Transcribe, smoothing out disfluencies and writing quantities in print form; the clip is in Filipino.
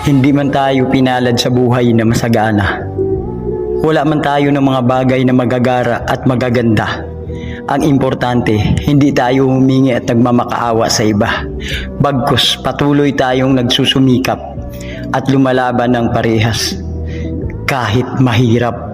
Hindi man tayo pinalad sa buhay na masagana. Wala man tayo ng mga bagay na magagara at magaganda. Ang importante, hindi tayo humingi at nagmamakaawa sa iba. Bagkus, patuloy tayong nagsusumikap at lumalaban ng parehas. Kahit mahirap.